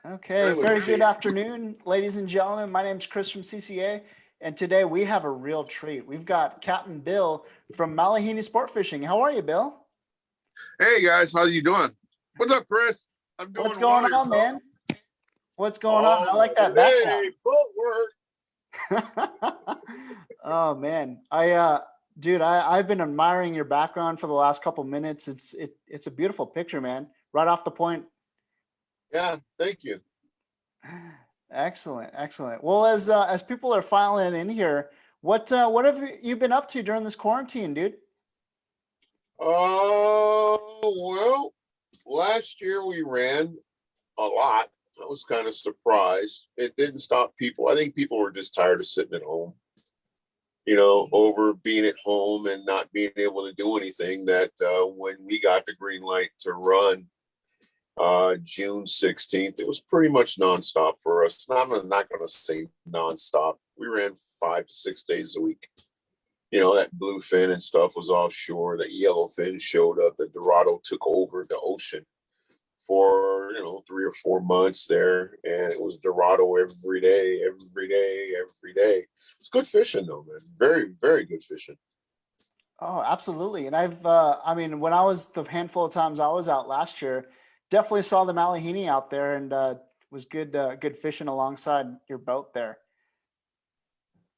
Okay, very good afternoon, ladies and gentlemen. My name is Chris from CCA, and today we have a real treat. We've got Captain Bill from Malahini Sport Fishing. How are you, Bill? Hey guys, how you doing? What's up, Chris? I'm What's doing going well. on, Yourself? man? What's going on? I All like that background. day footwork. Oh man, dude, I've been admiring your background for the last couple minutes. It's a beautiful picture, man. Right off the point. Yeah, thank you. Excellent, excellent. Well, as people are filing in here, what have you been up to during this quarantine, dude? Well, last year we ran a lot. I was kind of surprised. It didn't stop people. I think people were just tired of sitting at home, over being at home and not being able to do anything. That when we got the green light to run June 16th, it was pretty much nonstop for us. I'm not going to say nonstop. We ran 5 to 6 days a week. That bluefin and stuff was offshore. That yellowfin showed up. The Dorado took over the ocean for 3 or 4 months there, and it was Dorado every day, every day, every day. It's good fishing though, man. Very, very good fishing. Oh, absolutely. And I mean, when I was the handful of times I was out last year, definitely saw the Malahini out there, and was good fishing alongside your boat there.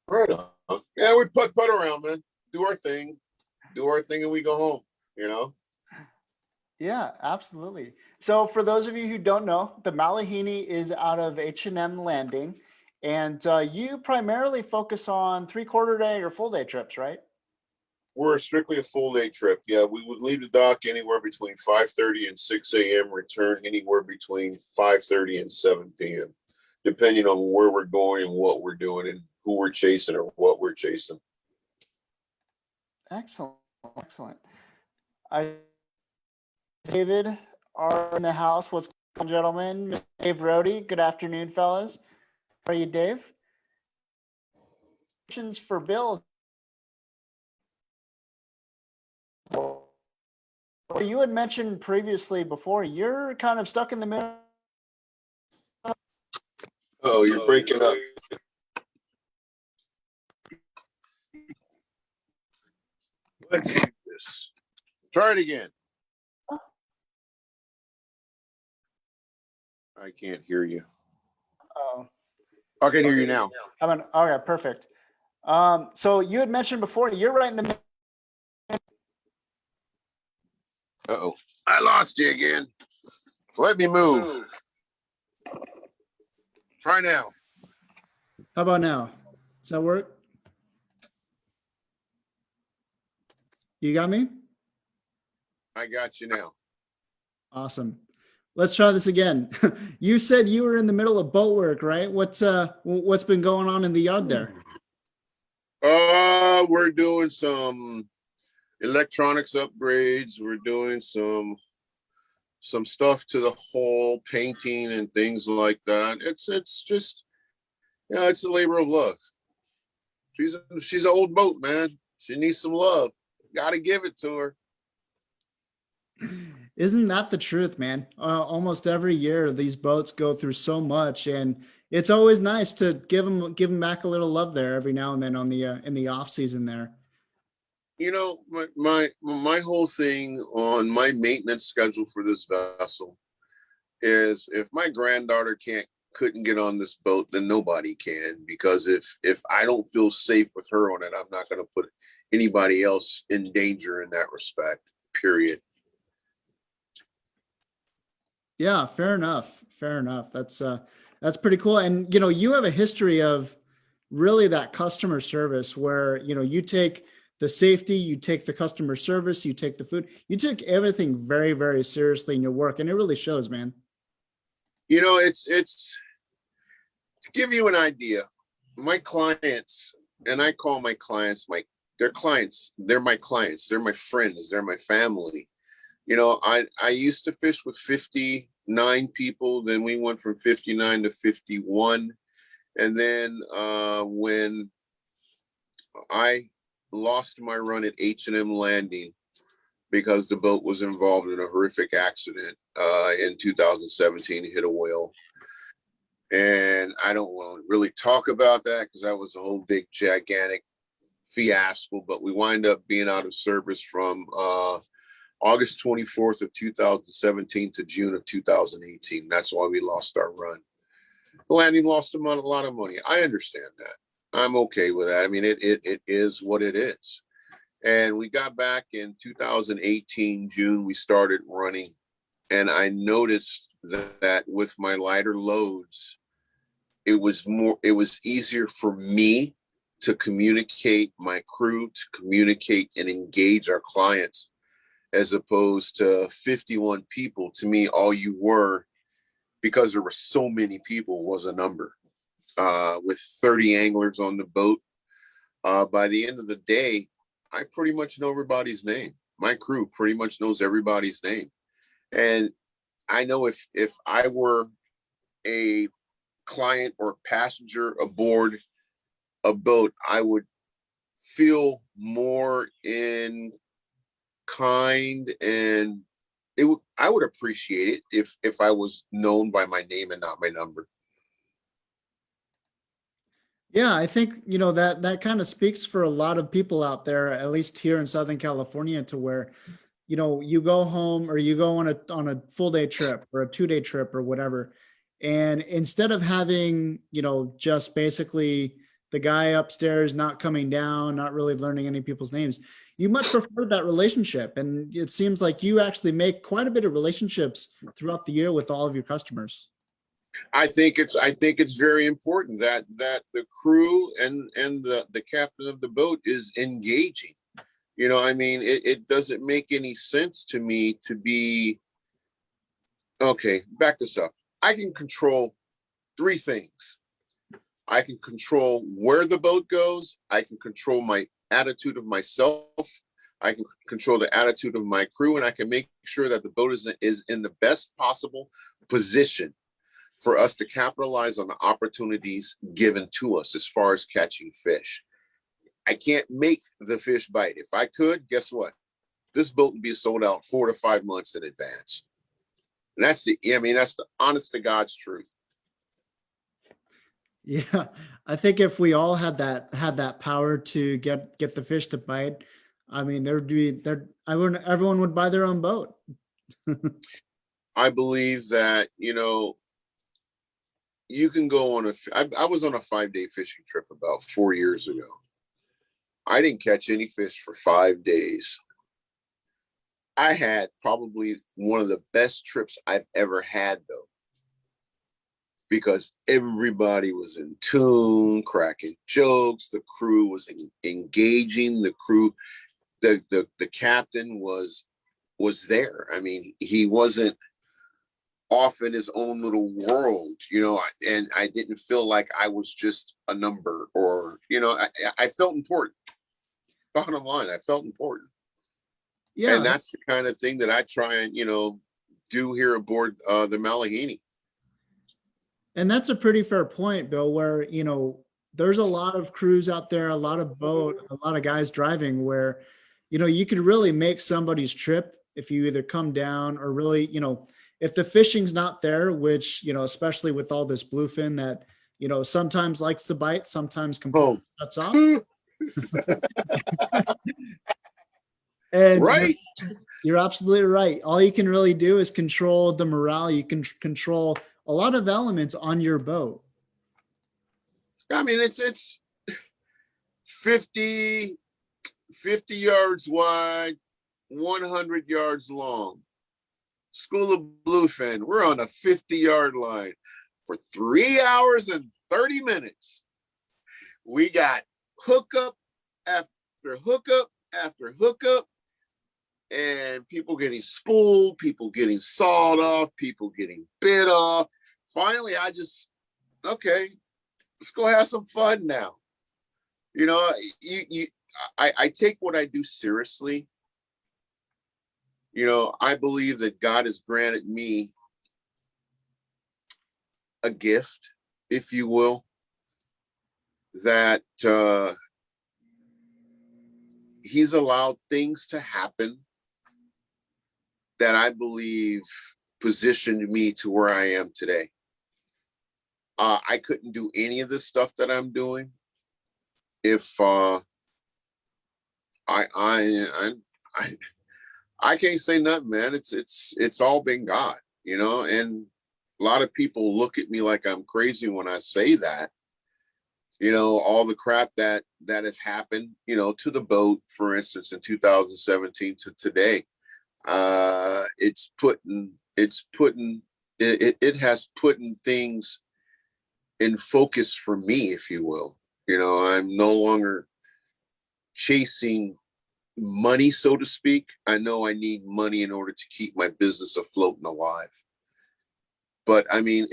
Right on. Yeah, we put around, man. Do our thing, and we go home. Yeah, absolutely. So for those of you who don't know, the Malahini is out of H&M Landing, and you primarily focus on 3/4 day or full day trips, right? We're strictly a full day trip. Yeah, we would leave the dock anywhere between 5:30 and 6 a.m. Return anywhere between 5:30 and 7 p.m. Depending on where we're going and what we're doing and who we're chasing or what we're chasing. Excellent, excellent. I David are in the house. What's going on, gentlemen? Mr. Dave Rohde. Good afternoon, fellas. How are you, Dave? Questions for Bill. You had mentioned previously before you're kind of stuck in the middle. Oh, you're breaking up. Let's do this. Try it again. I can't hear you. Oh, I can hear you now. I mean, all right, perfect. So you had mentioned before you're right in the middle. Uh-oh. I lost you again. Let me move. Try now. How about now? Does that work? You got me? I got you now. Awesome. Let's try this again. You said you were in the middle of boat work, right? What's been going on in the yard there? We're doing some electronics upgrades. We're doing some stuff to the hull, painting and things like that. It's just, it's a labor of love. She's an old boat, man. She needs some love. Got to give it to her. Isn't that the truth, man? Almost every year these boats go through so much, and it's always nice to give them back a little love there every now and then on the in the off season there. My whole thing on my maintenance schedule for this vessel is if my granddaughter couldn't get on this boat, then nobody can, because if I don't feel safe with her on it, I'm not going to put anybody else in danger in that respect, period. Yeah, fair enough. Fair enough. That's pretty cool. And you have a history of really that customer service where you take the safety, you take the customer service, you take the food, you took everything very, very seriously in your work, and it really shows, man. It's to give you an idea. My clients, and I call my clients they're clients. They're my clients. They're my friends. They're my family. I used to fish with 59 people. Then we went from 59 to 51. And then when I lost my run at H&M Landing because the boat was involved in a horrific accident in 2017, hit a whale. And I don't want to really talk about that because that was a whole big gigantic fiasco, but we wind up being out of service from August 24th of 2017 to June of 2018. That's why we lost our run. The Landing lost a lot of money. I understand that. I'm okay with that. I mean, it is what it is. And we got back in 2018, June, we started running. And I noticed that with my lighter loads, it was easier for me to communicate my crew, to communicate and engage our clients, as opposed to 51 people. To me, all you were, because there were so many people, was a number. With 30 anglers on the boat, by the end of the day, I pretty much know everybody's name. My crew pretty much knows everybody's name. And I know if I were a client or passenger aboard a boat, I would feel more in kind, and I would appreciate it if I was known by my name and not my number. Yeah, I think, that kind of speaks for a lot of people out there, at least here in Southern California, to where, you go home or you go on a full day trip or a 2-day trip or whatever. And instead of having, just basically the guy upstairs not coming down, not really learning any people's names, you much prefer that relationship. And it seems like you actually make quite a bit of relationships throughout the year with all of your customers. I think it's very important that the crew and the captain of the boat is engaging. I mean, it doesn't make any sense to me to be, okay, back this up. I can control 3 things. I can control where the boat goes. I can control my attitude of myself. I can control the attitude of my crew, and I can make sure that the boat is in the best possible position for us to capitalize on the opportunities given to us as far as catching fish. I can't make the fish bite. If I could, guess what? This boat would be sold out 4 to 5 months in advance. And that's the honest to God's truth. Yeah, I think if we all had that power to get the fish to bite, I mean, everyone would buy their own boat. I believe that, you can go on I was on a 5-day fishing trip about 4 years ago. I didn't catch any fish for 5 days. I had probably one of the best trips I've ever had, though, because everybody was in tune, cracking jokes. The crew was engaging. The crew, the captain was there. I mean, he wasn't off in his own little world, and I didn't feel like I was just a number, or, I felt important. Bottom line, I felt important. Yeah, And that's the kind of thing that I try and, do here aboard the Malahini. and that's a pretty fair point, Bill, where, there's a lot of crews out there, a lot of guys driving where, you could really make somebody's trip if you either come down or really, if the fishing's not there, which, especially with all this bluefin that, sometimes likes to bite, sometimes completely shuts off. And Right. you're absolutely right. All you can really do is control the morale. You can control a lot of elements on your boat. I mean, it's 50 yards wide, 100 yards long. School of Bluefin, we're on a 50-yard line for 3 hours and 30 minutes. We got hookup after hookup after hookup, and people getting spooled, people getting sawed off, people getting bit off. Finally, okay, let's go have some fun now. I take what I do seriously. I believe that God has granted me a gift, if you will, that he's allowed things to happen that I believe positioned me to where I am today. I couldn't do any of this stuff that I'm doing if I I I can't say nothing, man. It's all been God, you know. And a lot of people look at me like I'm crazy when I say that. You know, all the crap that has happened, you know, to the boat, for instance, in 2017 to today. It has put things in focus for me, if you will. You know, I'm no longer chasing money, so to speak. I know I need money in order to keep my business afloat and alive. But I mean,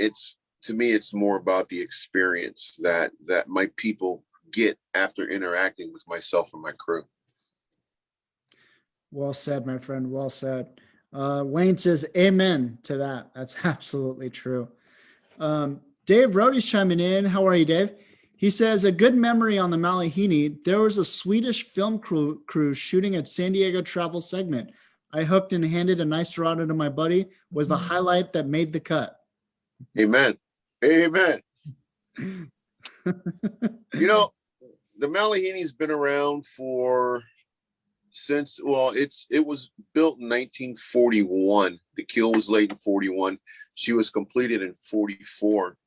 to me, it's more about the experience that my people get after interacting with myself and my crew. Well said, my friend. Well said. Wayne says, amen to that. That's absolutely true. Dave Rody's chiming in. How are you, Dave? He says, a good memory on the Malahini. There was a Swedish film crew shooting at San Diego travel segment. I hooked and handed a nice Dorado to my buddy. Was the highlight that made the cut. Amen. Amen. You know, the Malahini's been around since it was built in 1941. The keel was laid in 41. She was completed in 44.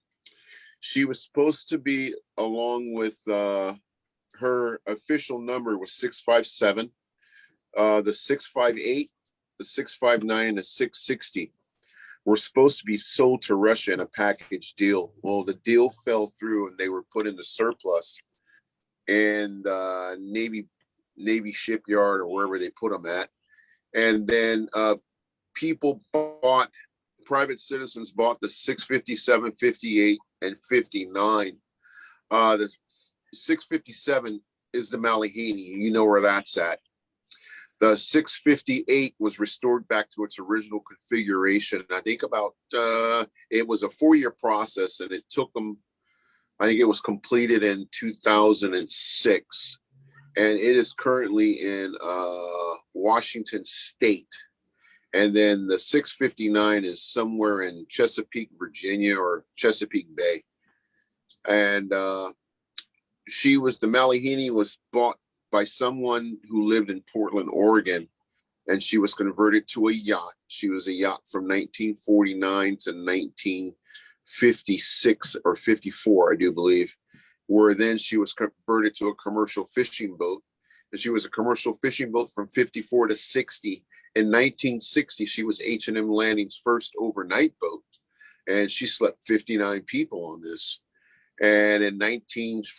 She was supposed to be, along with her official number was 657, the 658, the 659, and the 660 were supposed to be sold to Russia in a package deal. Well, the deal fell through and they were put into surplus, and Navy shipyard or wherever they put them at. And then private citizens bought the 657, 58, and 59. The 657 is the Malahini. You know where that's at. The 658 was restored back to its original configuration. I think it was a 4-year process, and it took them, I think it was completed in 2006. And it is currently in Washington State. And then the 659 is somewhere in Chesapeake, Virginia, or Chesapeake Bay. And the Malahini was bought by someone who lived in Portland, Oregon, and she was converted to a yacht. She was a yacht from 1949 to 1956 or 54, I do believe, where then she was converted to a commercial fishing boat. And she was a commercial fishing boat from 54 to 60. In 1960, she was H&M Landing's first overnight boat, and she slept 59 people on this. And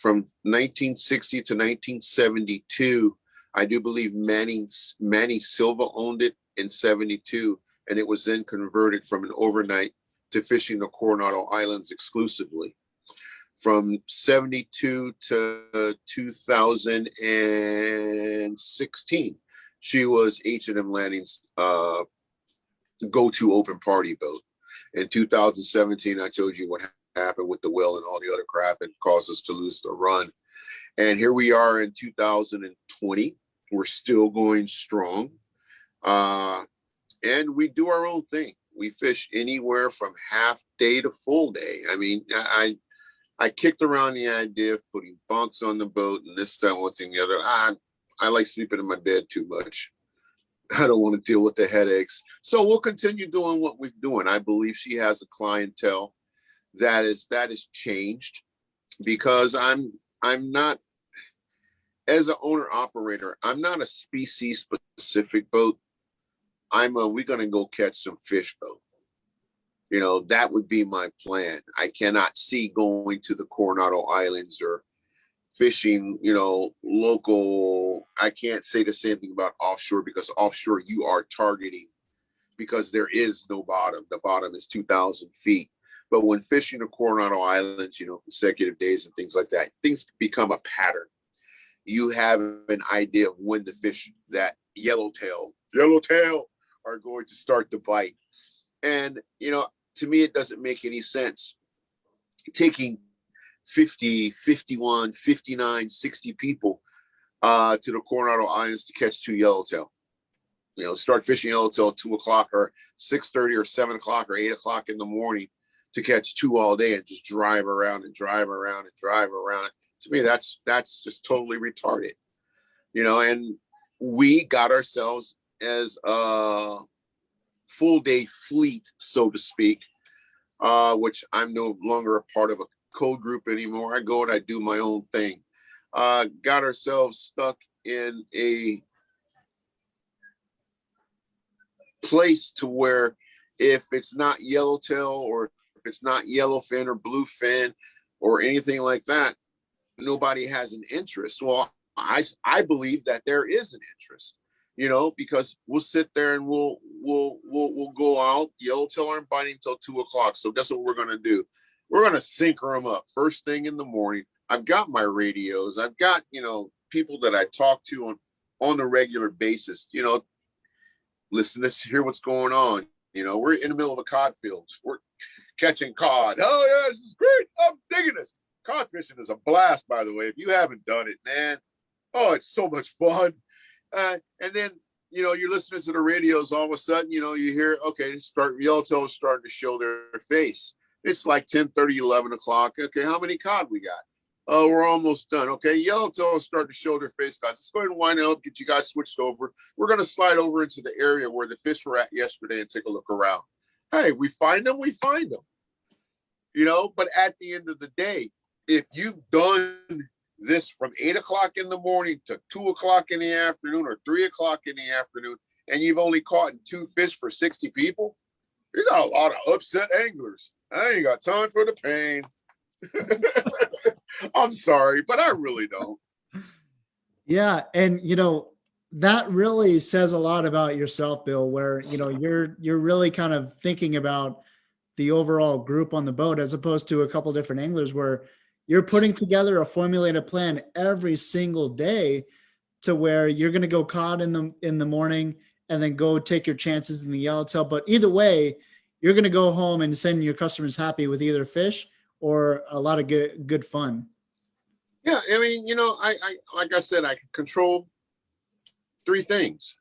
from 1960 to 1972, I do believe Manny Silva owned it in 72, and it was then converted from an overnight to fishing the Coronado Islands exclusively. From 72 to 2016, she was H&M Landing's go-to open party boat. In 2017, I told you what happened with the will and all the other crap and caused us to lose the run. And here we are in 2020. We're still going strong. And we do our own thing. We fish anywhere from half day to full day. I mean, I kicked around the idea of putting bunks on the boat and this, that, one thing, the other. I like sleeping in my bed too much. I don't want to deal with the headaches. So we'll continue doing what we're doing. I believe she has a clientele that is changed, because I'm not, as an owner operator, I'm not a species specific boat. We're going to go catch some fish boat. You know, that would be my plan. I cannot see going to the Coronado Islands or fishing, you know, local. I can't say the same thing about offshore, because offshore you are targeting, because there is no bottom. The bottom is 2,000 feet. But when fishing the Coronado Islands, you know, consecutive days and things like that, things become a pattern. You have an idea of when the fish, that yellowtail are going to start to bite. And, you know, to me, it doesn't make any sense taking 50, 51, 59, 60 people to the Coronado Islands to catch 2 yellowtail. You know, start fishing yellowtail at 2 o'clock or 6:30 or 7 o'clock or 8 o'clock in the morning to catch 2 all day and just drive around and drive around and drive around. To me, that's just totally retarded, you know. And we got ourselves as a full day fleet, so to speak, which I'm no longer a part of a code group anymore. I go and I do my own thing. Got ourselves stuck in a place to where if it's not yellowtail, or if it's not yellowfin or bluefin or anything like that, nobody has an interest. Well, I believe that there is an interest, you know, because we'll sit there and we'll go out. Yellowtail aren't biting till 2 o'clock. So guess what we're gonna do? We're gonna sinker them up first thing in the morning. I've got my radios. I've got, you know, people that I talk to on a regular basis, you know, listen to hear what's going on. You know, we're in the middle of a cod fields. We're catching cod. Oh yeah, this is great. I'm digging this. Cod fishing is a blast, by the way. If you haven't done it, man, oh, it's so much fun. And then, you know, you're listening to the radios. All of a sudden, you know, you hear, okay, yellowtail is starting to show their face. It's like 10:30, 11 o'clock. Okay, how many cod we got? Oh, we're almost done. Okay, yellowtail is starting to show their face, guys. Let's go ahead and wind up, get you guys switched over. We're going to slide over into the area where the fish were at yesterday and take a look around. Hey, we find them, you know. But at the end of the day, if you've done this from 8 o'clock in the morning to 2 o'clock in the afternoon or 3 o'clock in the afternoon, and you've only caught 2 fish for 60 people, you got a lot of upset anglers. I ain't got time for the pain. I'm sorry, but I really don't. Yeah. And, you know, that really says a lot about yourself, Bill, where, you know, you're really kind of thinking about the overall group on the boat, as opposed to a couple different anglers where you're putting together a formulated plan every single day to where you're going to go cod in the morning and then go take your chances in the yellowtail. But either way, you're going to go home and send your customers happy with either fish or a lot of good fun. Yeah, I mean, you know, I like I said, I can control 3 things.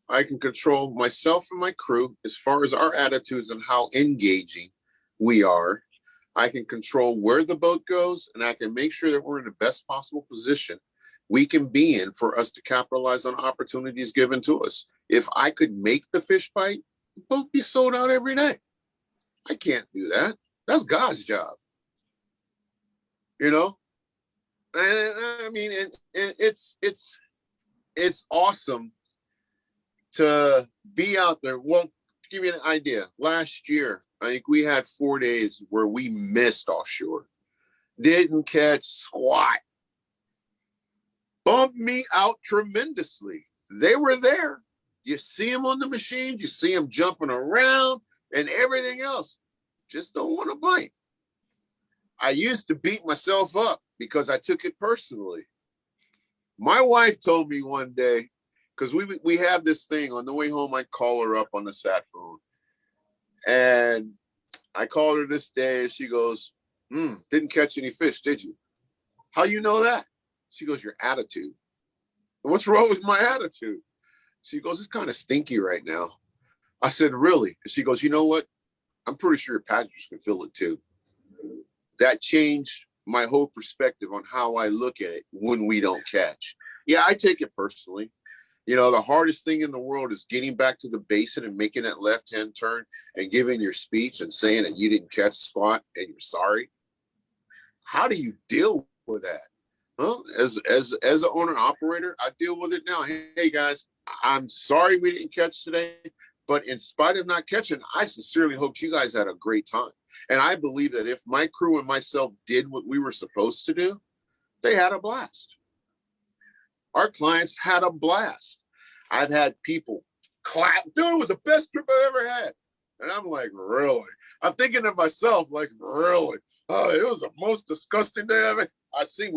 I can control myself and my crew as far as our attitudes and how engaging we are. I can control where the boat goes, and I can make sure that we're in the best possible position we can be in for us to capitalize on opportunities given to us. If I could make the fish bite, the boat be sold out every day. I can't do that. That's God's job. You know? And I mean, and it's awesome to be out there. Well, to give you an idea, last year, I think we had 4 days where we missed offshore. Didn't catch squat. Bumped me out tremendously. They were there. You see them on the machines, you see them jumping around and everything else. Just don't want to bite. I used to beat myself up because I took it personally. My wife told me one day, because we have this thing on the way home, I call her up on the sat phone. And I called her this day and she goes, didn't catch any fish, did you? How you know that? She goes, your attitude. What's wrong with my attitude? She goes, it's kind of stinky right now. I said, really? And she goes, you know what? I'm pretty sure your passengers can feel it too. That changed my whole perspective on how I look at it when we don't catch. Yeah, I take it personally. You know, the hardest thing in the world is getting back to the basin and making that left-hand turn and giving your speech and saying that you didn't catch squat and you're sorry. How do you deal with that? Well, as an owner operator, I deal with it now. Hey guys, I'm sorry we didn't catch today, but in spite of not catching, I sincerely hope you guys had a great time. And I believe that if my crew and myself did what we were supposed to do, they had a blast. Our clients had a blast. I've had people clap, dude, it was the best trip I ever had. And I'm like, really? I'm thinking to myself, like, really? Oh, it was the most disgusting day ever. I see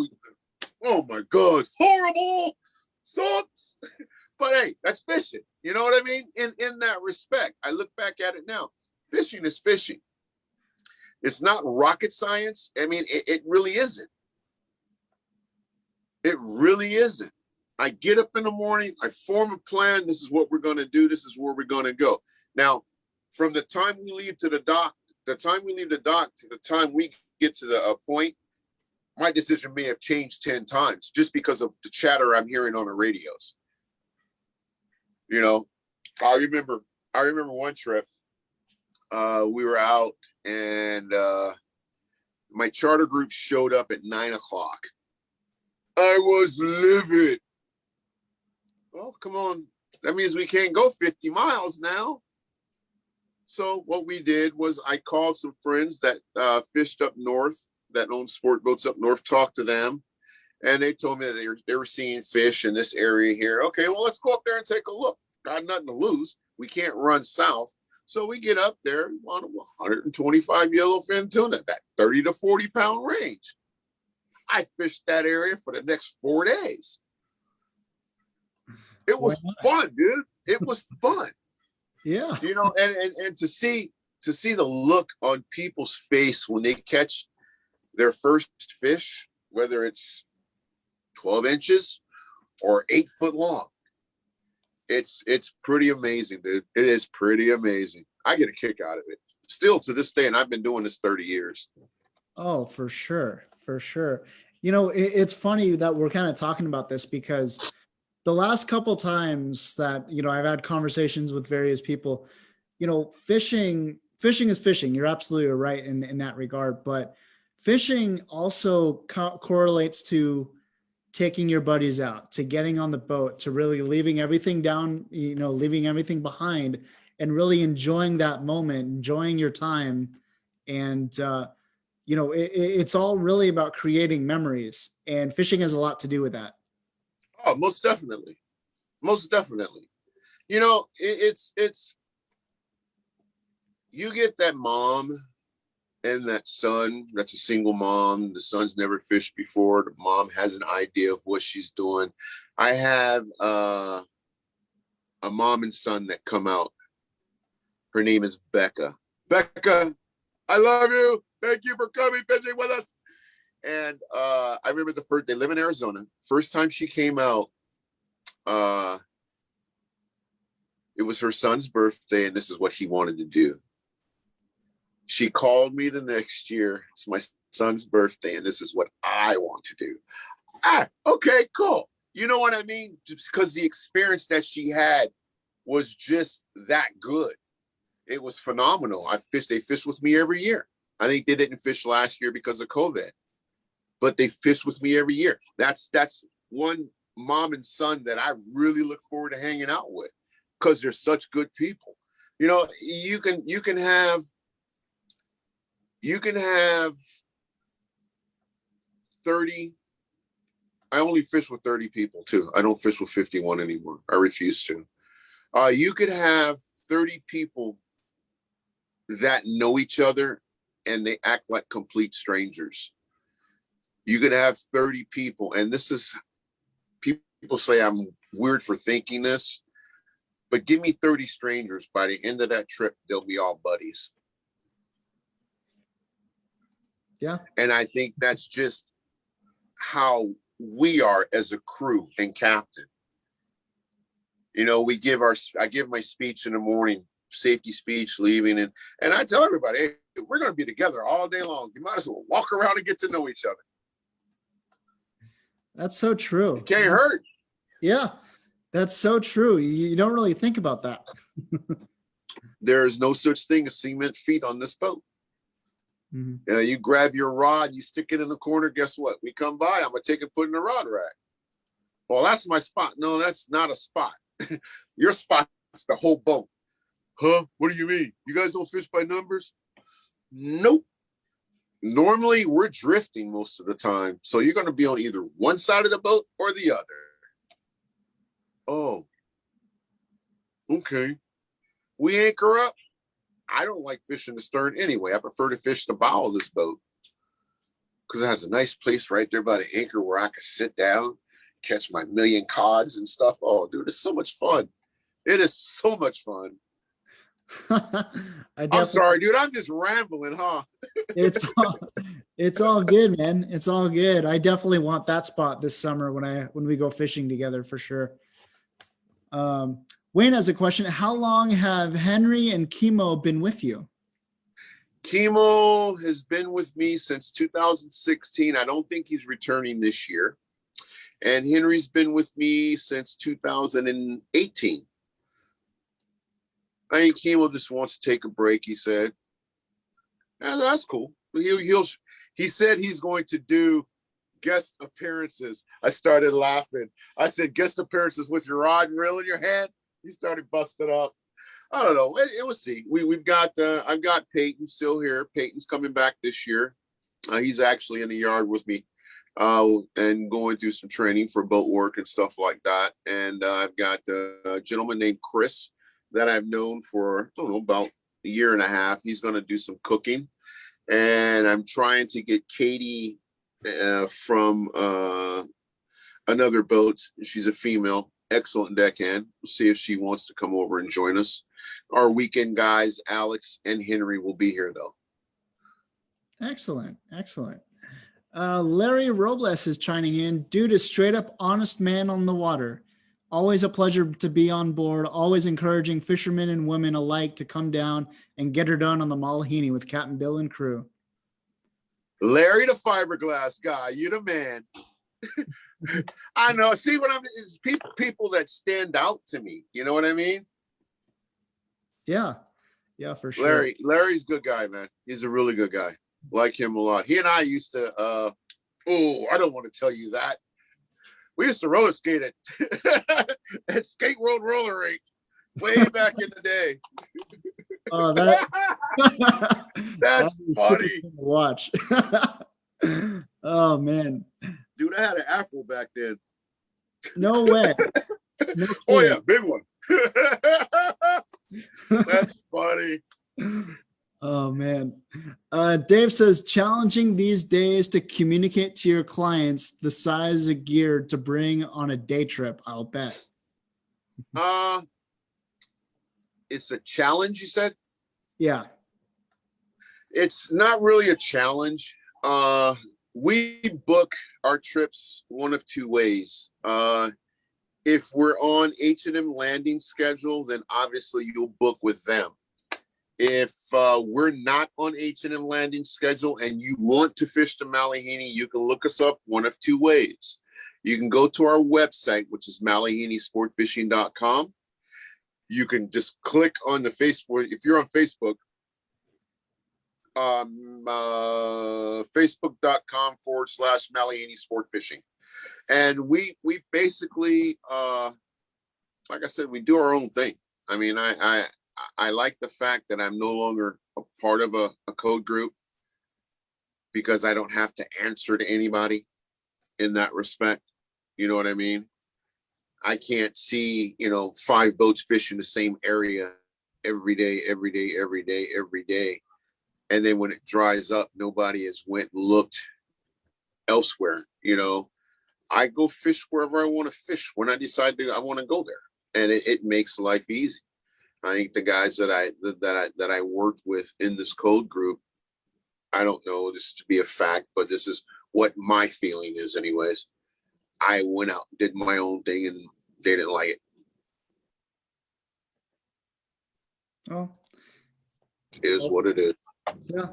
oh my God, it's horrible. Sucks. But hey, that's fishing. You know what I mean? In that respect, I look back at it now. Fishing is fishing. It's not rocket science. I mean, it really isn't. It really isn't. I get up in the morning, I form a plan. This is what we're going to do. This is where we're going to go. Now, from the time we leave to the dock the time we leave the dock to the time we get to the point, my decision may have changed 10 times just because of the chatter I'm hearing on the radios. You know, I remember one trip, we were out and my charter group showed up at 9 o'clock. I was livid. Well, come on. That means we can't go 50 miles now. So what we did was I called some friends that fished up north, that own sport boats up north, talked to them. And they told me that they were seeing fish in this area here. Okay, well, let's go up there and take a look. Got nothing to lose. We can't run south. So we get up there on 125 yellowfin tuna, that 30 to 40 pound range. I fished that area for the next 4 days. It was fun, dude. It was fun. Yeah. You know, and to see the look on people's face when they catch their first fish, whether it's 12 inches or 8 foot long, it's pretty amazing, dude. It is pretty amazing. I get a kick out of it still to this day, and I've been doing this 30 years. Oh, for sure. For sure. You know, it's funny that we're kind of talking about this because the last couple times that, you know, I've had conversations with various people, you know, fishing is fishing. You're absolutely right in that regard. But fishing also correlates to taking your buddies out, to getting on the boat, to really leaving everything down, you know, leaving everything behind and really enjoying that moment, enjoying your time. And, you know, it's all really about creating memories, and fishing has a lot to do with that. Oh, most definitely. Most definitely. You know, it's you get that mom and that son that's a single mom. The son's never fished before. The mom has an idea of what she's doing. I have a mom and son that come out. Her name is Becca. Becca, I love you. Thank you for coming fishing with us. And I remember they live in Arizona. First time she came out, it was her son's birthday, and this is what he wanted to do. She called me the next year. It's my son's birthday, and this is what I want to do. Okay, cool. You know what I mean? Just because the experience that she had was just that good. It was phenomenal. They fish with me every year. I think they didn't fish last year because of COVID, but they fish with me every year. That's one mom and son that I really look forward to hanging out with because they're such good people. You know, you can have 30. I only fish with 30 people too. I don't fish with 51 anymore. I refuse to. You could have 30 people that know each other and they act like complete strangers. You could have 30 people, and this is, people say I'm weird for thinking this, but give me 30 strangers. By the end of that trip, they'll be all buddies. Yeah. And I think that's just how we are as a crew and captain. You know, I give my speech in the morning, safety speech, leaving, and I tell everybody, hey, we're going to be together all day long. You might as well walk around and get to know each other. That's so true. It can't hurt. Yeah, that's so true. You don't really think about that. There is no such thing as cement feet on this boat. Mm-hmm. You grab your rod, you stick it in the corner. Guess what? We come by, I'm going to take it, put it in the rod rack. Well, that's my spot. No, that's not a spot. Your spot's the whole boat. Huh? What do you mean? You guys don't fish by numbers? Nope. Normally, we're drifting most of the time. So you're going to be on either one side of the boat or the other. Oh, okay. We anchor up. I don't like fishing the stern anyway. I prefer to fish the bow of this boat because it has a nice place right there by the anchor where I can sit down, catch my million cods and stuff. Oh, dude, it's so much fun. It is so much fun. I'm sorry, dude. I'm just rambling, huh? It's all good, man. It's all good. I definitely want that spot this summer when we go fishing together for sure. Wayne has a question. How long have Henry and Chemo been with you? Chemo has been with me since 2016. I don't think he's returning this year. And Henry's been with me since 2018. I think Chemo just wants to take a break, he said. And that's cool. He said he's going to do guest appearances. I started laughing. I said, guest appearances with your rod and reel in your hand? He started busting up. I don't know. We'll see. We've got I've got Peyton still here. Peyton's coming back this year. He's actually in the yard with me and going through some training for boat work and stuff like that. And I've got a gentleman named Chris that I've known for, I don't know, about a year and a half. He's going to do some cooking. And I'm trying to get Katie from another boat. She's a female, excellent deckhand. We'll see if she wants to come over and join us. Our weekend guys, Alex and Henry, will be here though. Excellent. Excellent. Larry Robles is chiming in. Dude is straight up honest man on the water. Always a pleasure to be on board. Always encouraging fishermen and women alike to come down and get her done on the Malahini with Captain Bill and crew. Larry, the fiberglass guy, you the man. I know. See what I mean? It's people that stand out to me. You know what I mean? Yeah. Yeah, for sure. Larry's a good guy, man. He's a really good guy. Like him a lot. He and I used to, I don't want to tell you that. We used to roller skate at Skate World Roller Rink way back in the day. Oh, that's funny. Watch. Oh man. Dude, I had an afro back then. No way. No oh yeah, big one. That's funny. Oh man. Dave says challenging these days to communicate to your clients the size of gear to bring on a day trip, I'll bet. It's a challenge, you said? Yeah. It's not really a challenge. We book our trips one of two ways. If we're on H&M Landing schedule, then obviously you'll book with them. If we're not on H&M Landing schedule and you want to fish the Malahini, you can look us up one of two ways. You can go to our website, which is malahinisportfishing.com. You can just click on the Facebook. If you're on Facebook, facebook.com/Malahini Sport Fishing. And we basically, like I said, we do our own thing. I mean, I like the fact that I'm no longer a part of a code group because I don't have to answer to anybody in that respect. You know what I mean? I can't see, 5 boats fishing the same area every day. And then when it dries up, nobody has went and looked elsewhere. I go fish wherever I want to fish when I decide I want to go there. And it makes life easy. I think the guys that I worked with in this code group, I don't know this to be a fact, but this is what my feeling is anyways. I went out, did my own thing, and they didn't like it. Oh, it is what it is. Yeah.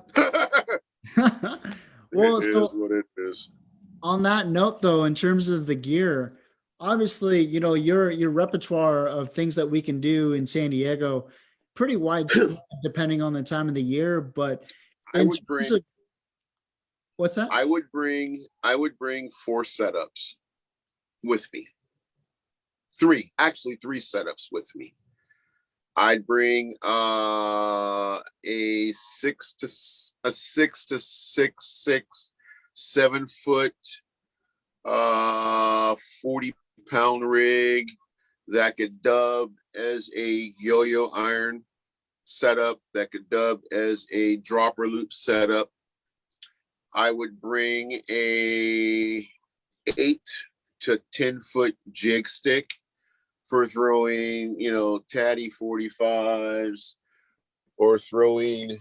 Well, it is what it is. On that note, though, in terms of the gear, obviously, your repertoire of things that we can do in San Diego, pretty widespread depending on the time of the year. But what's that? I would bring 4 setups with me. 3 setups with me. I'd bring a 6 to 7 foot 40-pound rig that could dub as a yo-yo iron setup, that could dub as a dropper loop setup. I would bring a 8 to 10 foot jig stick for throwing, Tatty 45s or throwing.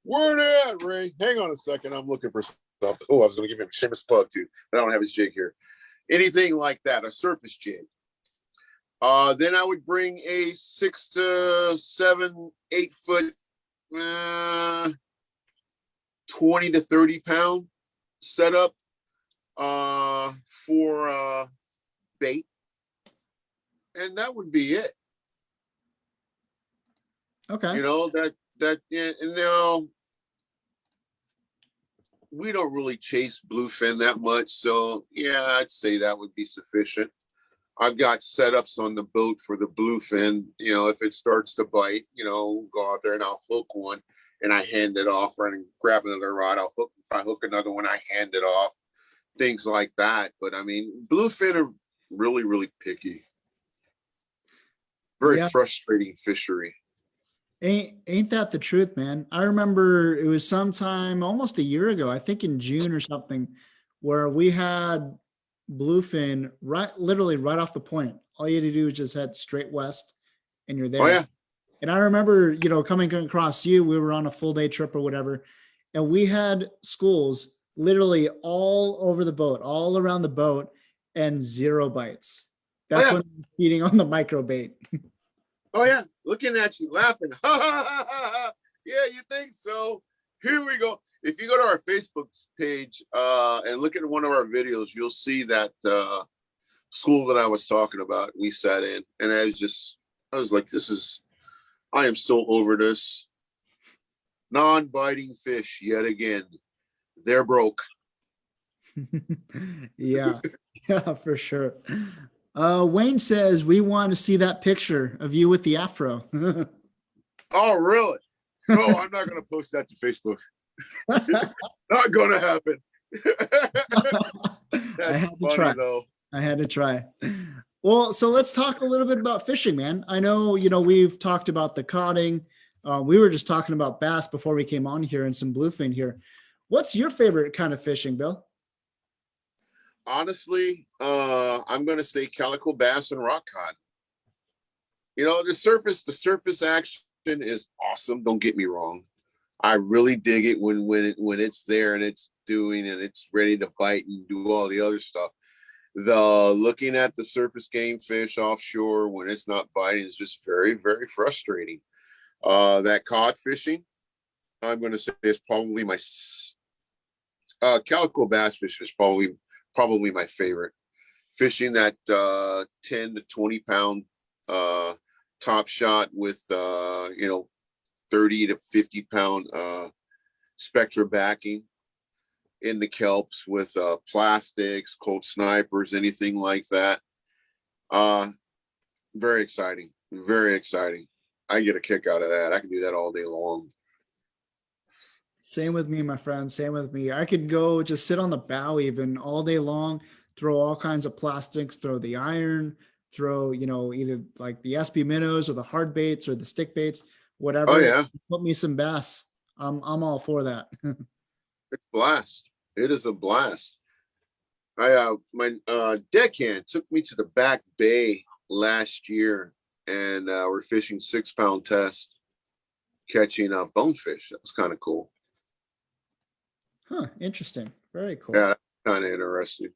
Where at, Ray? Hang on a second. I'm looking for something. Oh, I was going to give him a shameless plug too, but I don't have his jig here. Anything like that, a surface jig. Then I would bring a 6 to 7, 8 foot 20 to 30 pound setup for bait, and that would be it. Okay. You know, yeah, and now we don't really chase bluefin that much, so yeah, I'd say that would be sufficient. I've got setups on the boat for the bluefin. You know, if it starts to bite, you know, go out there and I'll hook one and I hand it off, or I grab another rod. If I hook another one, I hand it off. Things like that. But I mean, bluefin are really, really picky. Very Yeah. frustrating fishery. Ain't that the truth, man? I remember it was sometime almost a year ago, I think in June or something, where we had bluefin literally right off the point. All you had to do was just head straight west and you're Oh there. yeah. And I remember, coming across you, we were on a full day trip or whatever, and we had schools literally all over the boat, all around the boat, and zero bites. Oh That's yeah. when I'm feeding on the micro bait. Oh yeah. Looking at you, laughing. Ha ha ha ha ha. Yeah, you think so? Here we go. If you go to our Facebook page and look at one of our videos, you'll see that school that I was talking about. We sat in, and I was like, I am so over this. Non-biting fish yet again. They're broke. Yeah, yeah, for sure. Wayne says we want to see that picture of you with the afro. Oh, really? No, I'm not going to post that to Facebook. Not going to happen. I had to Funny, try. though. I had to try. Well, so let's talk a little bit about fishing, man. I know, we've talked about the coding. We were just talking about bass before we came on here and some bluefin here. What's your favorite kind of fishing, Bill? Honestly, I'm going to say calico bass and rock cod. You know, the surface action is awesome. Don't get me wrong. I really dig it when it's there and it's doing and it's ready to bite and do all the other stuff. The looking at the surface game fish offshore when it's not biting is just very, very frustrating. That cod fishing, I'm going to say, is probably my calico bass fish is probably my favorite. Fishing that 10 to 20 pound top shot with 30 to 50 pound spectra backing in the kelps with plastics, cold snipers, anything like that. Very exciting. Very exciting. I get a kick out of that. I can do that all day long. Same with me, my friend. Same with me. I could go just sit on the bow even all day long, throw all kinds of plastics, throw the iron, throw, either like the SB minnows or the hard baits or the stick baits, whatever. Oh yeah. Put me some bass. I'm all for that. It's a blast. It is a blast. My deckhand took me to the back bay last year, and we're fishing 6 pound test, catching bonefish. That was kind of cool. Huh. Interesting. Very cool. Yeah, kind of interesting.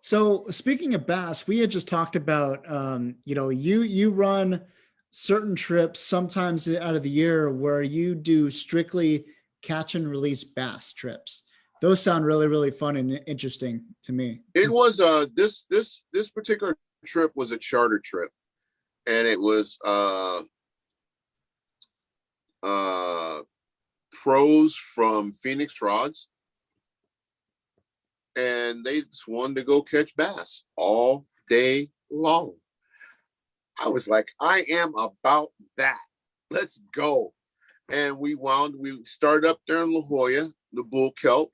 So speaking of bass, we had just talked about, you run certain trips sometimes out of the year where you do strictly catch and release bass trips. Those sound really, really fun and interesting to me. It was this particular trip was a charter trip, and it was pros from Phoenix Rods, and they just wanted to go catch bass all day long. I was like, I am about that. Let's go. And we started up there in La Jolla, the bull kelp,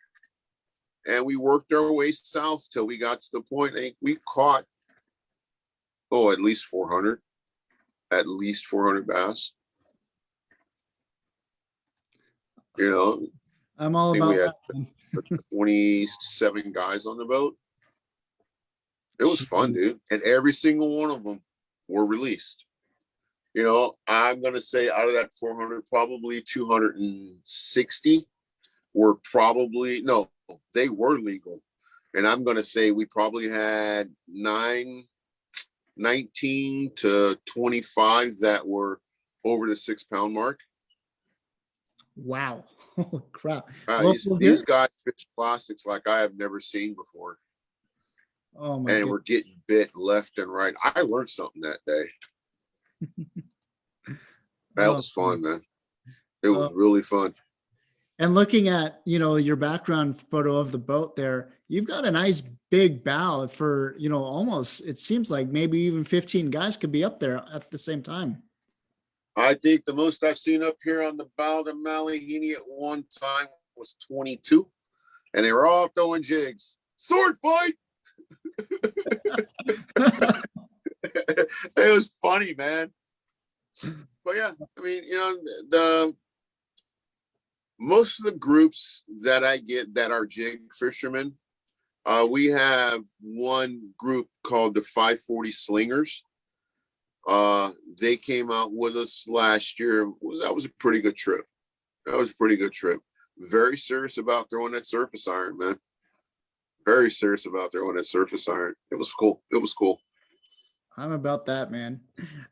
and we worked our way south till we got to the point. I think we caught, at least 400 bass. I'm all I think about we had that. 27 guys on the boat. It was fun, dude. And every single one of them were released. I'm going to say out of that 400, probably 260 were they were legal. And I'm going to say we probably had 19 to 25 that were over the 6 pound mark. Wow. Holy crap. These Local these here? guys fish plastics like I have never seen before, Oh my and goodness. we're getting bit left and right. I learned something that day. That Oh, was man. fun, man. It was Oh. really fun. And looking at, your background photo of the boat there, you've got a nice big bow for, almost, it seems like maybe even 15 guys could be up there at the same time. I think the most I've seen up here on the bow of the Malahini at one time was 22, and they were all throwing jigs. Sword fight! It was funny, man. But yeah, I mean, the most of the groups that I get that are jig fishermen, we have one group called the 540 Slingers. They came out with us last year. That was a pretty good trip. That was a pretty good trip. Very serious about throwing that surface iron, man. Very serious about throwing that surface iron. It was cool. It was cool. I'm about that, man.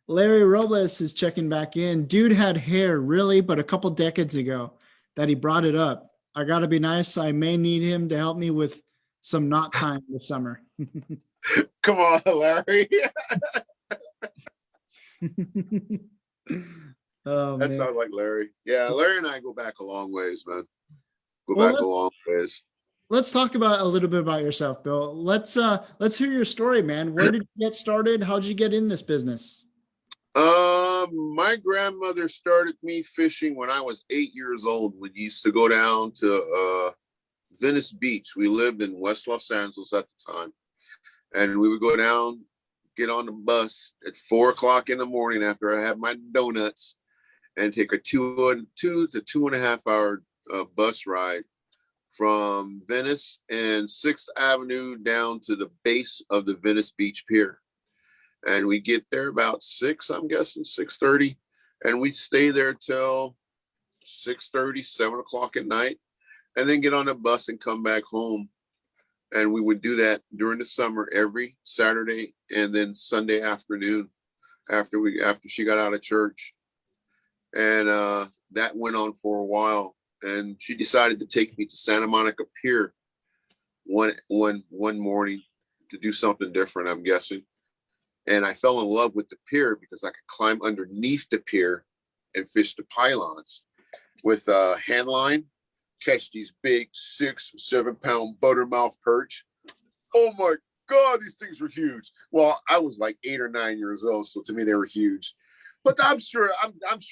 Larry Robles is checking back in. Dude had hair, really, but a couple decades ago that he brought it up. I got to be nice. I may need him to help me with some knot time this summer. Come on, Larry. Oh, That man. sounds like Larry. Yeah, Larry and I go back a long ways, man. Go Well, back a long ways. let's talk about a little bit about yourself, Bill. Let's hear your story, man. Where did you get started? How did you get in this business? My grandmother started me fishing when I was 8 years old. We used to go down to Venice Beach. We lived in West Los Angeles at the time. And we would go down, get on the bus at 4 o'clock in the morning after I had my donuts, and take a two to 2.5 hour bus ride from Venice and 6th Avenue down to the base of the Venice Beach Pier. And we get there about 6, I'm guessing 6:30, and we'd stay there till 6:30, 7 o'clock at night, and then get on the bus and come back home. And we would do that during the summer every Saturday and then Sunday afternoon after she got out of church. And that went on for a while. And she decided to take me to Santa Monica Pier one morning to do something different, I'm guessing. And I fell in love with the pier because I could climb underneath the pier and fish the pylons with a hand line, catch these big 6-7 pound buttermouth perch. Oh my God, these things were huge. Well, I was like 8 or 9 years old, so to me they were huge. But I'm sure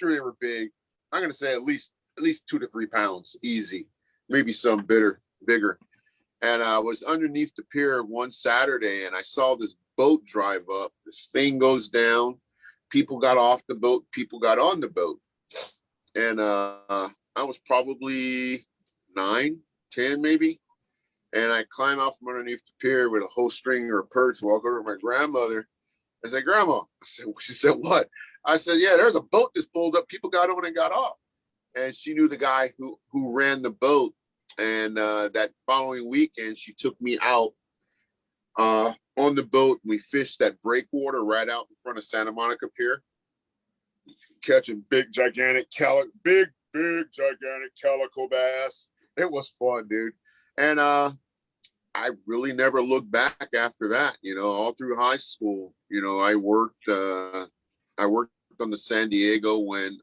they were big. I'm gonna say at least 2 to 3 pounds, easy. Maybe some bigger. And I was underneath the pier one Saturday, and I saw this boat drive up. This thing goes down. People got off the boat. People got on the boat. And I was probably 9, 10 maybe. And I climb out from underneath the pier with a whole string of perch, walk over to my grandmother. I said, Grandma. She said, what? I said, yeah, there's a boat that's pulled up. People got on and got off. And she knew the guy who ran the boat. And that following weekend, she took me out on the boat. We fished that breakwater right out in front of Santa Monica Pier, catching big, gigantic calico bass. It was fun, dude. And I really never looked back after that. All through high school, I worked on the San Diego when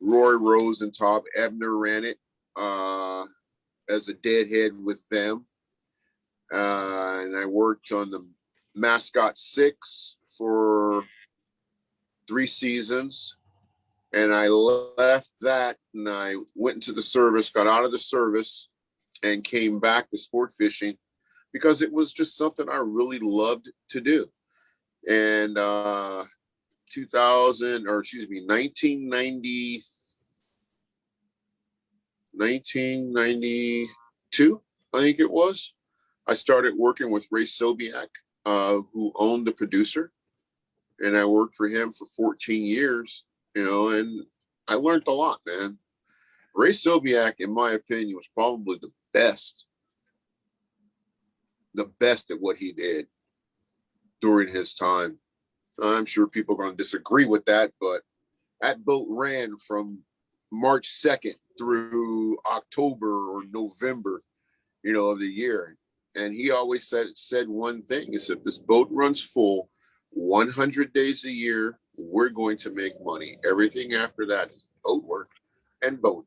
Roy Rose and Tom Ebner ran it as a deadhead with them. And I worked on the Mascot 6 for 3 seasons. And I left that and I went into the service, got out of the service, and came back to sport fishing because it was just something I really loved to do. And 1992, I think it was, I started working with Ray Sobiak, who owned the producer. And I worked for him for 14 years, and I learned a lot, man. Ray Sobiak, in my opinion, was probably the best at what he did during his time. I'm sure people are going to disagree with that, but that boat ran from March 2nd through October or November, of the year. And he always said one thing: is if this boat runs full 100 days a year, we're going to make money. Everything after that is boat work and boat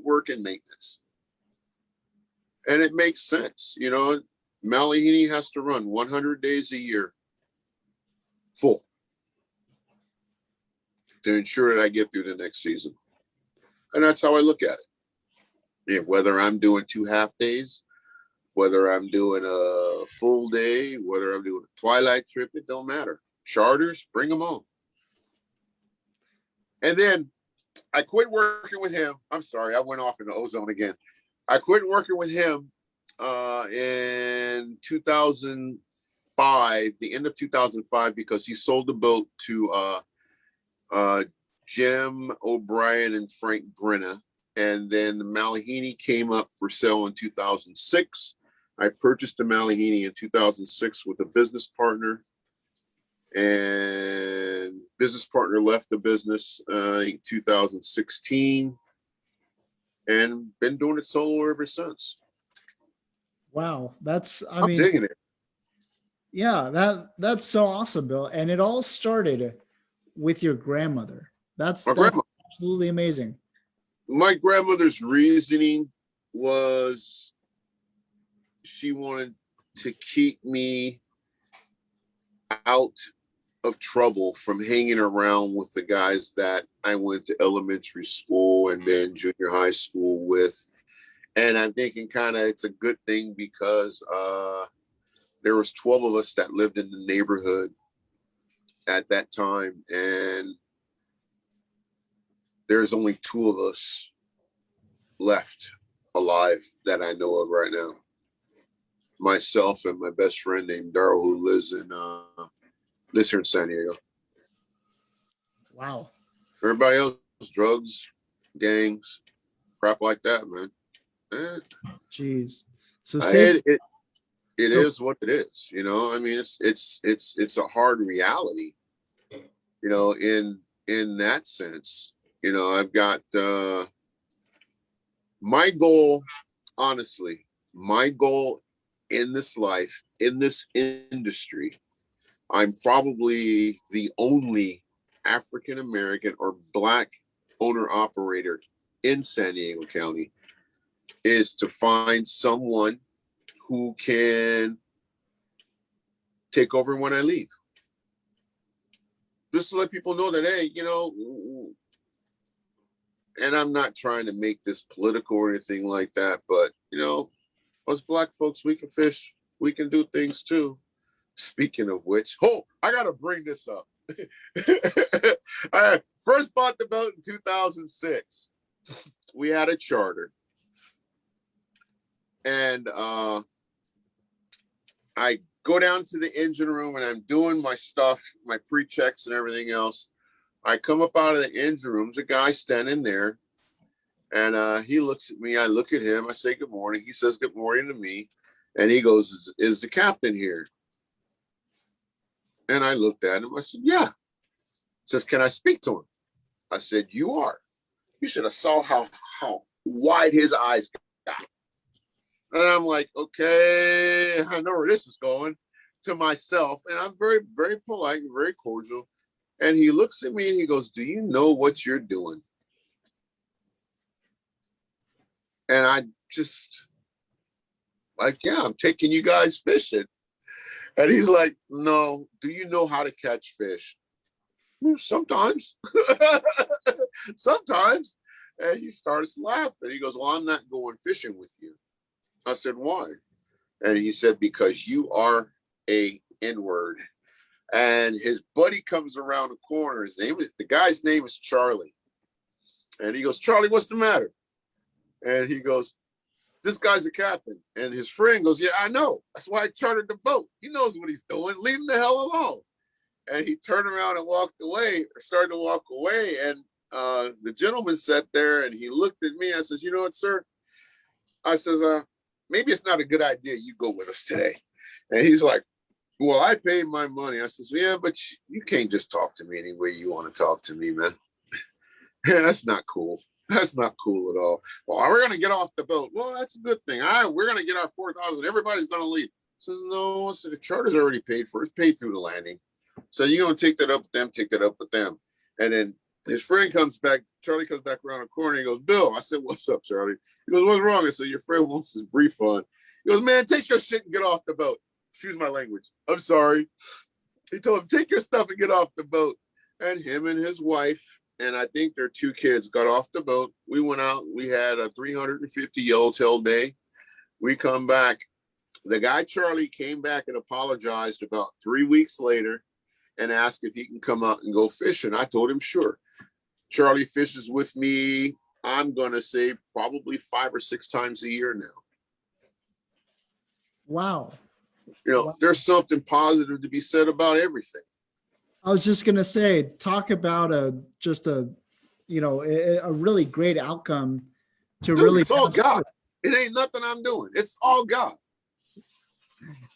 work and maintenance. And it makes sense. Malahini has to run 100 days a year full to ensure that I get through the next season. And that's how I look at it. Yeah, whether I'm doing 2 half days, whether I'm doing a full day, whether I'm doing a twilight trip, it don't matter. Charters, bring them on. And then I quit working with him. I'm sorry, I went off in the ozone again. I quit working with him in 2005, the end of 2005, because he sold the boat to Jim O'Brien and Frank Brenna. And then the Malahini came up for sale in 2006. I purchased the Malahini in 2006 with a business partner. And business partner left the business in 2016. And been doing it solo ever since. Wow. I'm digging it. Yeah, that's so awesome, Bill. And it all started with your grandmother. That's absolutely amazing. My grandmother's reasoning was she wanted to keep me out of trouble from hanging around with the guys that I went to elementary school and then junior high school with. And I'm thinking kind of it's a good thing because there was 12 of us that lived in the neighborhood at that time. And there's only 2 of us left alive that I know of right now. Myself and my best friend named Darryl, who lives here in San Diego. Wow. Everybody else, drugs, gangs, crap like that, man. Jeez. So it is what it is. I mean, it's a hard reality. In that sense. I've got my goal, honestly, my goal in this life, in this industry, I'm probably the only African-American or Black owner operator in San Diego County, is to find someone who can take over when I leave. Just to let people know that, hey, and I'm not trying to make this political or anything like that, but, us Black folks, we can fish, we can do things too. Speaking of which, I got to bring this up. I first bought the boat in 2006. We had a charter. And I go down to the engine room and I'm doing my stuff, my pre-checks and everything else. I come up out of the engine room, there's a guy standing there, and he looks at me. I look at him. I say, good morning. He says, good morning to me. And he goes, is the captain here? And I looked at him. I said, yeah. He says, can I speak to him? I said, you are. You should have saw how wide his eyes got. And I'm like, okay, I know where this is going, to myself. And I'm very, very polite and very cordial. And he looks at me and he goes, do you know what you're doing? And I just, like, yeah, I'm taking you guys fishing. And he's like, no, do you know how to catch fish? Sometimes. Sometimes. And he starts laughing. He goes, well, I'm not going fishing with you. I said, why? And he said, because you are a N-word. And his buddy comes around the corner. The guy's name is Charlie. And he goes, Charlie, what's the matter? And he goes, this guy's a captain. And his friend goes, yeah, I know. That's why I chartered the boat. He knows what he's doing. Leave him the hell alone. And he turned around and walked away, or started to walk away. And the gentleman sat there and he looked at me. I says, you know what, sir? I says, maybe it's not a good idea you go with us today. And he's like, well, I paid my money. I says, yeah, but you can't just talk to me any way you want to talk to me, man. Yeah, that's not cool. That's not cool at all. Well, we're gonna get off the boat. Well, that's a good thing. All right, we're gonna get our 4,000. Everybody's gonna leave. Says no. So the charter's already paid for. It's paid through the landing. So you're gonna take that up with them. Take that up with them. And then his friend comes back. Charlie comes back around the corner. He goes, Bill. I said, what's up, Charlie? He goes, what's wrong? I said, your friend wants his refund. He goes, man, take your shit and get off the boat. Excuse my language. I'm sorry. He told him, take your stuff and get off the boat. And him and his wife, and I think their 2 kids, got off the boat. We went out. We had a 350 yellowtail day. We come back. The guy, Charlie, came back and apologized about 3 weeks later and asked if he can come out and go fishing. I told him, sure. Charlie fishes with me, I'm going to say probably 5 or 6 times a year now. Wow. You know, Wow. there's something positive to be said about everything. I was just gonna say, talk about a really great outcome to Dude, really. it's all God. It ain't nothing I'm doing. It's all God.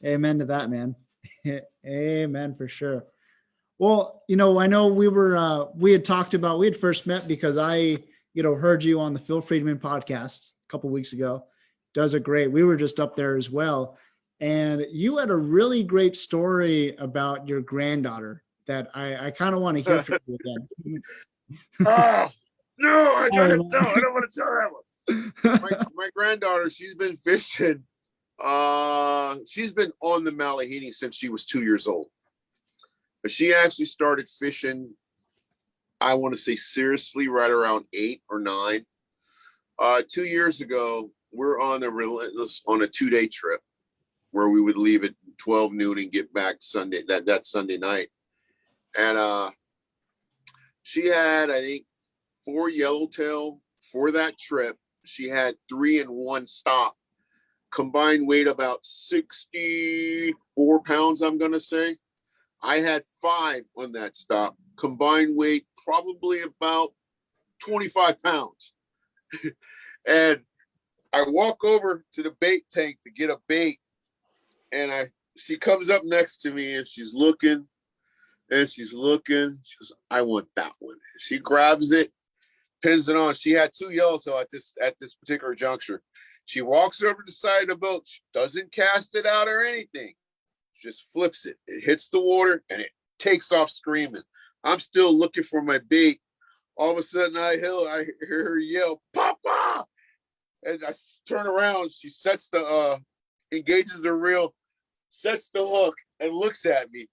Amen to that, man. Amen for sure. Well, I know we had first met because I, heard you on the Phil Friedman podcast a couple of weeks ago. Does it great. We were just up there as well. And you had a really great story about your granddaughter that I kind of want to hear from you again. Oh, no, I don't want to tell that one. My granddaughter, she's been fishing. She's been on the Malahini since she was 2 years old. But she actually started fishing, I want to say seriously, right around 8 or 9. 2 years ago, we're on a 2-day trip where we would leave at 12 noon and get back Sunday, that Sunday night. And she had, I think, 4 yellowtail for that trip. She had 3 in one stop. Combined weight about 64 pounds, I'm going to say. I had 5 on that stop. Combined weight probably about 25 pounds. And I walk over to the bait tank to get a bait. And she comes up next to me and she's looking. She goes, I want that one. She grabs it, pins it on. She had 2 yellowtail at this particular juncture. She walks over to the side of the boat. She doesn't cast it out or anything. She just flips it. It hits the water and it takes off screaming. I'm still looking for my bait. All of a sudden I hear her yell, Papa! And I turn around. She sets engages the reel, sets the hook, and looks at me.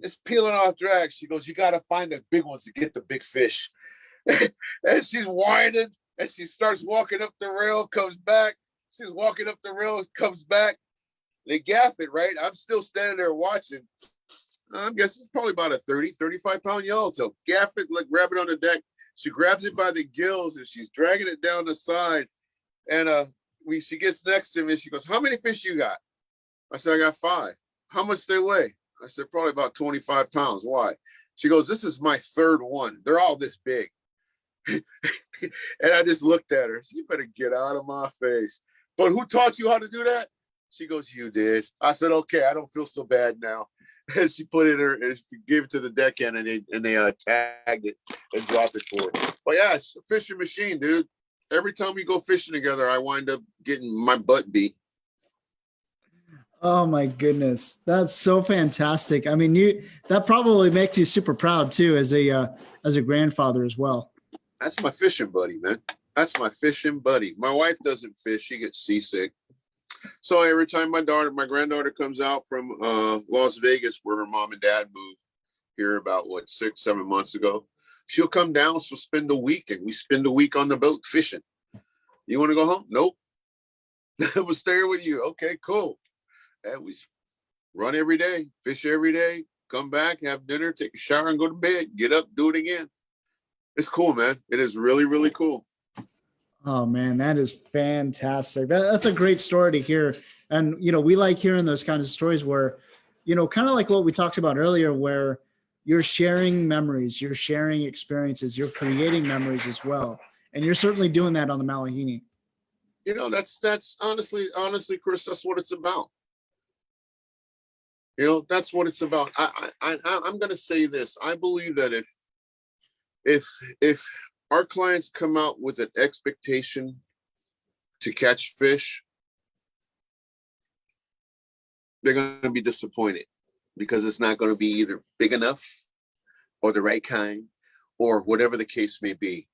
It's peeling off drag. She goes, you got to find the big ones to get the big fish. And she's whining, and she starts walking up the rail, comes back. She's walking up the rail, comes back. They gaff it, right? I'm still standing there watching. I guess it's probably about a 30, 35-pound yellowtail. Gaff it, like grab it on the deck. She grabs it by the gills, and she's dragging it down the side. And when she gets next to me, she goes, how many fish you got? I said, I got 5. How much they weigh? I said, probably about 25 pounds. Why? She goes, this is my 3rd one. They're all this big. And I just looked at her. You better get out of my face. But who taught you how to do that? She goes, you did. I said, okay, I don't feel so bad now. And she put it and she gave it to the deckhand and they tagged it and dropped it for her. But yeah, it's a fishing machine, dude. Every time we go fishing together, I wind up getting my butt beat. Oh my goodness. That's so fantastic. I mean, that probably makes you super proud too, as a grandfather as well. That's my fishing buddy, man. That's my fishing buddy. My wife doesn't fish. She gets seasick. So every time my granddaughter comes out from Las Vegas, where her mom and dad moved here about 6, 7 months ago, she'll come down. She'll spend the week, and we spend the week on the boat fishing. You want to go home? Nope. We'll stay here with you. Okay, cool. And we run every day, fish every day, come back, have dinner, take a shower, and go to bed. Get up, do it again. It's cool, man. It is really, really cool. Oh man, that is fantastic. That's a great story to hear. And, we like hearing those kinds of stories where, kind of like what we talked about earlier, where you're sharing memories, you're sharing experiences, you're creating memories as well. And you're certainly doing that on the Malahini. That's honestly, Chris, that's what it's about. That's what it's about. I'm going to say this. I believe that if our clients come out with an expectation to catch fish, they're going to be disappointed because it's not going to be either big enough or the right kind or whatever the case may be.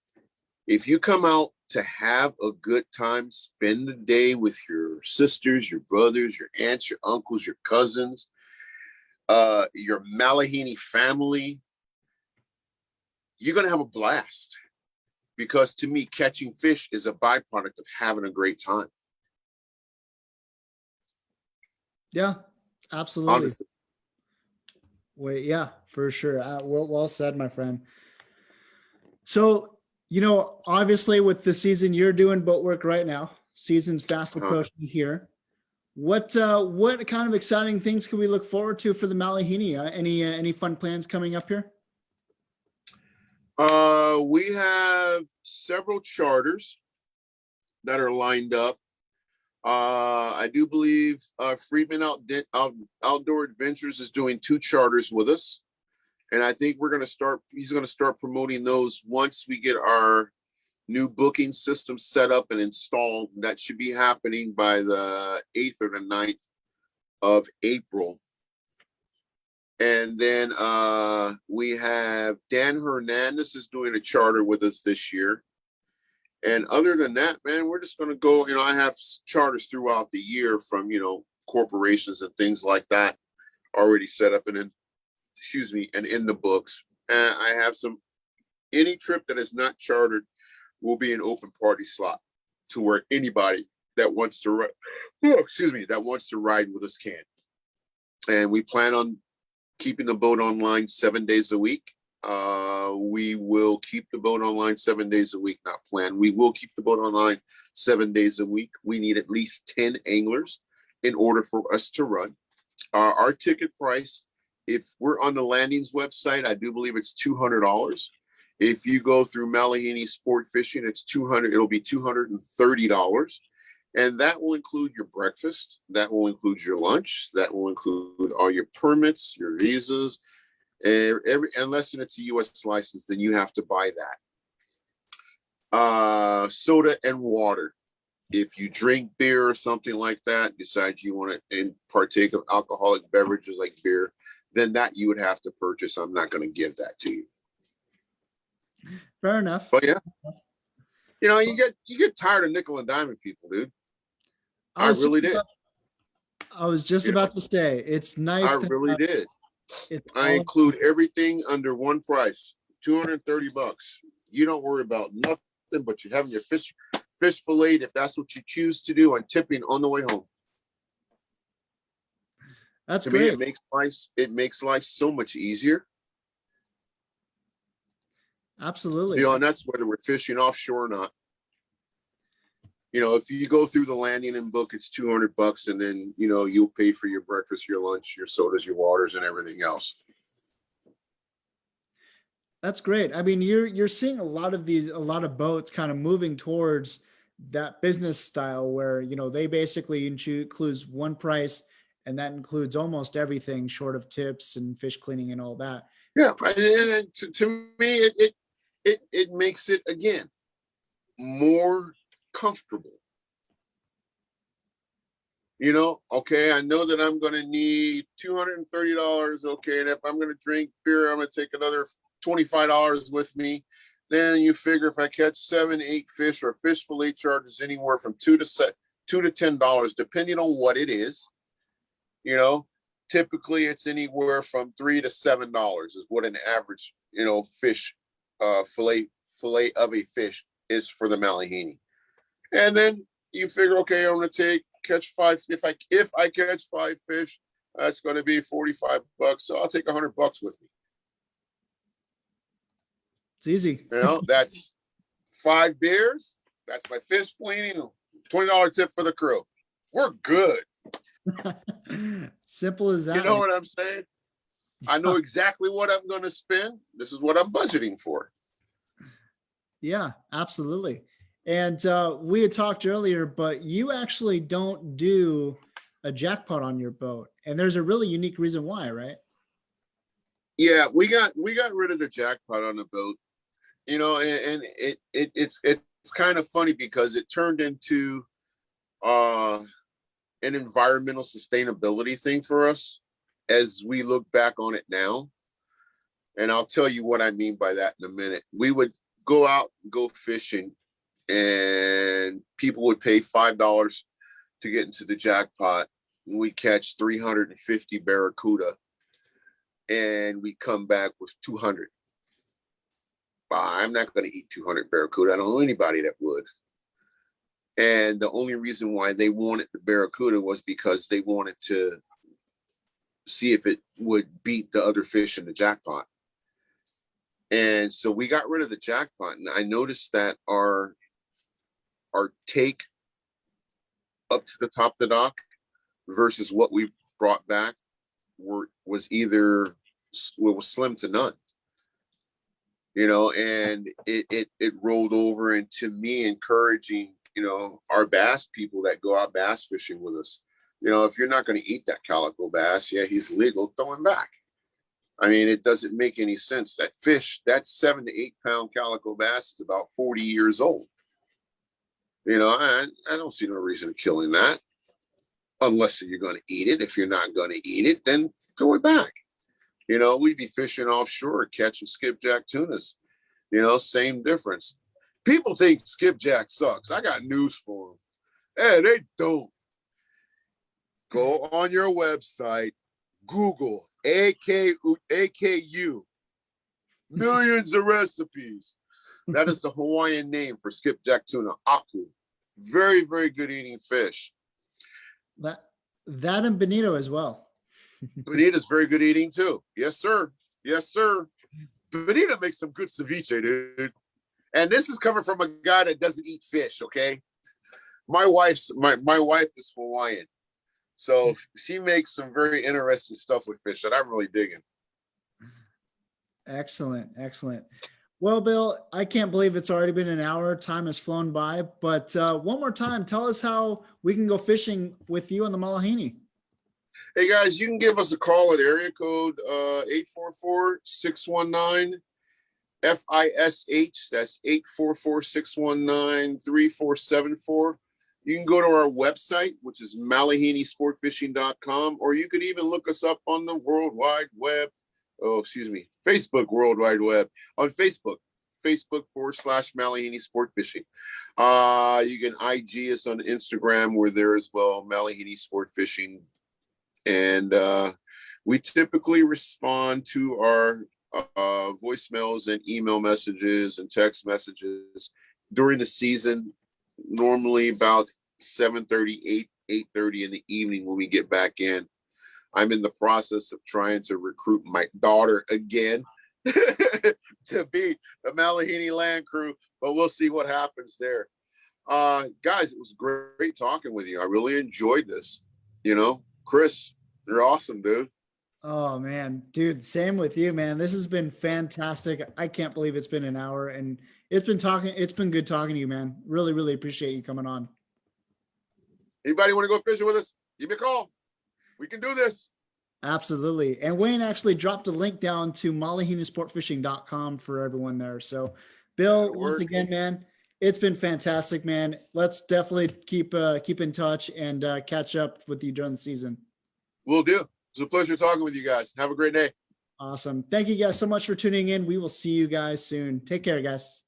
If you come out to have a good time, spend the day with your sisters, your brothers, your aunts, your uncles, your cousins, your Malahini family, you're going to have a blast. Because to me, catching fish is a byproduct of having a great time. Yeah, absolutely. Honestly. Wait, yeah, for sure. Well said, my friend. So, you know, obviously with the season you're doing boat work right now, season's fast approaching here. What kind of exciting things can we look forward to for the Malahini? Any fun plans coming up here? We have several charters that are lined up. I do believe Friedman Outdoor Adventures is doing 2 charters with us. And I think he's going to start promoting those once we get our new booking system set up and installed. That should be happening by the 8th or the 9th of April. And then we have Dan Hernandez is doing a charter with us this year. And other than that, man, we're just going to go, you know, I have charters throughout the year from, you know, corporations and things like that already set up and in the books. And I have any trip that is not chartered will be an open party slot to where anybody that wants to ride, that wants to ride with us can. And we plan on keeping the boat online 7 days a week. We will keep the boat online 7 days a week, not plan. We will keep the boat online 7 days a week. We need at least 10 anglers in order for us to run. Our ticket price, if we're on the Landing's website, I do believe it's $200. If you go through Malahini Sport Fishing, it'll be $230. And that will include your breakfast. That will include your lunch. That will include all your permits, your visas. Unless it's a U.S. license, then you have to buy that. Soda and water. If you drink beer or something like that, decide you want to partake of alcoholic beverages like beer, then that you would have to purchase. I'm not going to give that to you. Fair enough. But yeah, you know, you get tired of nickel and diamond people, dude. I really did. I was just about to say, it's nice. I really did. I include everything under one price, $230. You don't worry about nothing but you having your fish filleted if that's what you choose to do, and tipping on the way home. That's great. Me, it makes life so much easier. Absolutely. You know, and that's whether we're fishing offshore or not. You know, if you go through the Landing and book, it's $200, and then, you know, you'll pay for your breakfast, your lunch, your sodas, your waters, and everything else. That's great. I mean, you're seeing a lot of boats kind of moving towards that business style where, you know, they basically includes one price, and that includes almost everything short of tips and fish cleaning and all that. Yeah, and to me, it makes it, again, more comfortable. You know, okay, I know that I'm going to need $230. Okay, and if I'm going to drink beer, I'm going to take another $25 with me. Then you figure if I catch 7, 8 fish, or fish fillet charges anywhere from $2 to $10, depending on what it is. You know, typically it's anywhere from $3 to $7 is what an average, you know, fish fillet of a fish is for the Malahini. And then you figure, okay, I'm going to catch 5. If I catch 5 fish, that's going to be $45. So I'll take $100 with me. It's easy. You know, that's 5 beers. That's my fish cleaning. $20 tip for the crew. We're good. Simple as that. You know what I'm saying? I know exactly what I'm going to spend. This is what I'm budgeting for. Yeah, absolutely. And we had talked earlier, but you actually don't do a jackpot on your boat, and there's a really unique reason why, right? Yeah, we got rid of the jackpot on the boat. you know, and it's kind of funny because it turned into an environmental sustainability thing for us as we look back on it now. And I'll tell you what I mean by that in a minute. We would go out and go fishing, and people would pay $5 to get into the jackpot, and we catch 350 barracuda, and we come back with 200. I'm not going to eat 200 barracuda. I don't know anybody that would. And the only reason why they wanted the barracuda was because they wanted to see if it would beat the other fish in the jackpot. And so we got rid of the jackpot, and I noticed that our take up to the top of the dock versus what we brought back was slim to none, you know, and it rolled over into me encouraging, you know, our bass people that go out bass fishing with us. You know, if you're not going to eat that calico bass, yeah, he's legal, throw him back. I mean, it doesn't make any sense. That fish, that 7 to 8 pound calico bass is about 40 years old. You know, I don't see no reason to killing that unless you're going to eat it. If you're not going to eat it, then throw it back. You know, we'd be fishing offshore, catching skipjack tunas. You know, same difference. People think skipjack sucks. I got news for them. Hey, they don't. Go on your website, Google AKU, millions of recipes. That is the Hawaiian name for skipjack tuna, aku. Very, very good eating fish. That and bonito as well. Bonita's very good eating too. Yes, sir. Yes, sir. Bonita makes some good ceviche, dude. And this is coming from a guy that doesn't eat fish, okay? My wife is Hawaiian. So she makes some very interesting stuff with fish that I'm really digging. Excellent. Excellent. Well, Bill, I can't believe it's already been an hour. Time has flown by, but one more time, tell us how we can go fishing with you on the Malahini. Hey guys, you can give us a call at area code 844-619-FISH. That's 844-619-3474. You can go to our website, which is malahinisportfishing.com, or you could even look us up on the World Wide Web. Facebook World Wide Web. On Facebook.com/Malahini Sport Fishing. You can IG us on Instagram. We're there as well, Malahini Sport Fishing. And we typically respond to our voicemails and email messages and text messages during the season, normally about 7:30, 8:30 in the evening when we get back in. I'm in the process of trying to recruit my daughter again to be the Malahini land crew, but we'll see what happens there. Guys, it was great talking with you. I really enjoyed this. You know, Chris, you're awesome, dude. Oh man, dude, same with you, man. This has been fantastic. I can't believe it's been an hour, and it's been good talking to you, man. Really, really appreciate you coming on. Anybody want to go fishing with us? Give me a call. We can do this. Absolutely. And Wayne actually dropped a link down to malahinisportfishing.com for everyone there. So Bill, once again, man, it's been fantastic, man. Let's definitely keep in touch and catch up with you during the season. Will do. It's a pleasure talking with you guys. Have a great day. Awesome. Thank you guys so much for tuning in. We will see you guys soon. Take care, guys.